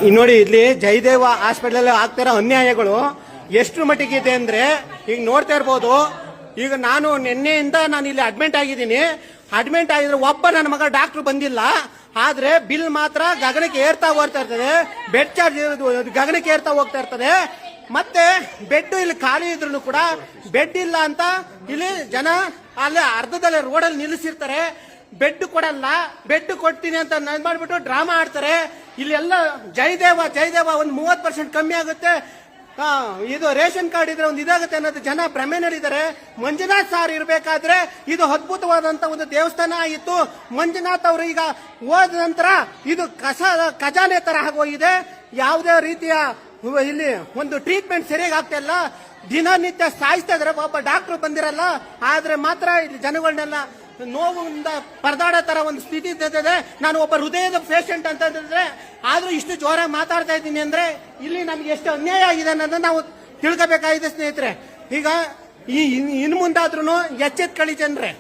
ನೋಡಿ ಇಲ್ಲಿ ಜಯದೇವ ಹಾಸ್ಪಿಟಲ್ ಆಗ್ತಿರೋ ಅನ್ಯಾಯಗಳು ಎಷ್ಟು ಮಟ್ಟಿಗೆ ಇದೆ ಅಂದ್ರೆ ಈಗ ನೋಡ್ತಾ ಇರ್ಬೋದು. ಈಗ ನಾನು ನಿನ್ನೆಯಿಂದ ನಾನು ಇಲ್ಲಿ ಅಡ್ಮಿಟ್ ಆಗಿದ್ದೀನಿ. ಅಡ್ಮಿಟ್ ಆಗಿದ್ರೆ ಒಬ್ಬ ನನ್ನ ಮಗ ಡಾಕ್ಟರ್ ಬಂದಿಲ್ಲ. ಆದ್ರೆ ಬಿಲ್ ಮಾತ್ರ ಗಗನಕ್ಕೆ ಏರ್ತಾ ಹೋಗ್ತಾ ಇರ್ತದೆ. ಬೆಡ್ ಚಾರ್ಜ್ ಗಗನಕ್ಕೆ ಏರ್ತಾ ಹೋಗ್ತಾ ಇರ್ತದೆ. ಮತ್ತೆ ಬೆಡ್ ಇಲ್ಲಿ ಖಾಲಿ ಇದ್ರು ಕೂಡ ಬೆಡ್ ಇಲ್ಲ ಅಂತ ಇಲ್ಲಿ ಜನ ಅಲ್ಲಿ ಅರ್ಧದಲ್ಲಿ ರೋಡಲ್ಲಿ ನಿಲ್ಲಿಸಿರ್ತಾರೆ. ಬೆಡ್ ಕೊಡಲ್ಲ, ಬೆಡ್ ಕೊಡ್ತೀನಿ ಅಂತ ಮಾಡ್ಬಿಟ್ಟು ಡ್ರಾಮಾ ಆಡ್ತಾರೆ. ಇಲ್ಲೆಲ್ಲ ಜಯದೇವ ಒಂದು 30% ಕಮ್ಮಿ ಆಗುತ್ತೆ, ಇದು ರೇಷನ್ ಕಾರ್ಡ್ ಇದ್ರೆ ಒಂದು ಇದಾಗುತ್ತೆ ಅನ್ನೋದು ಜನ ಭ್ರಮೆನಲ್ಲಿದ್ದಾರೆ. ಮಂಜುನಾಥ್ ಸಾರ್ ಇರಬೇಕಾದ್ರೆ ಇದು ಅದ್ಭುತವಾದಂತ ಒಂದು ದೇವಸ್ಥಾನ ಆಗಿತ್ತು. ಮಂಜುನಾಥ್ ಅವರು ಈಗ ಹೋದ ನಂತರ ಇದು ಖಜಾನೆ ತರ ಆಗೋಗಿದೆ. ಯಾವುದೇ ರೀತಿಯ ಇಲ್ಲಿ ಒಂದು ಟ್ರೀಟ್ಮೆಂಟ್ ಸರಿಯಾಗಿ ಆಗ್ತಾ ಇಲ್ಲ. ದಿನನಿತ್ಯ ಸಾಯಿಸ್ತಾ ಇದಾರೆ. ಒಬ್ಬ ಡಾಕ್ಟರ್ ಬಂದಿರಲ್ಲ, ಆದ್ರೆ ಮಾತ್ರ ಇಲ್ಲಿ ಜನಗಳನ್ನೆಲ್ಲ ನೋವಿಂದ ಪರದಾಡೋ ತರ ಒಂದು ಸ್ಥಿತಿ ಇರ್ತದೆ. ನಾನು ಒಬ್ಬ ಹೃದಯದ ಪೇಷಂಟ್ ಅಂತಂದ್ರೆ ಆದ್ರೂ ಇಷ್ಟು ಜೋರ ಮಾತಾಡ್ತಾ ಇದ್ದೀನಿ ಅಂದ್ರೆ ಇಲ್ಲಿ ನಮ್ಗೆ ಎಷ್ಟು ಅನ್ಯಾಯ ಆಗಿದೆ ಅನ್ನೋದನ್ನ ನಾವು ತಿಳ್ಕೋಬೇಕಾಗಿದೆ ಸ್ನೇಹಿತರೆ. ಈಗ ಇನ್ನು ಮುಂದಾದ್ರೂ ಎಚ್ಚೆತ್ಕೊಳ್ಳಿ ಜನರೇ.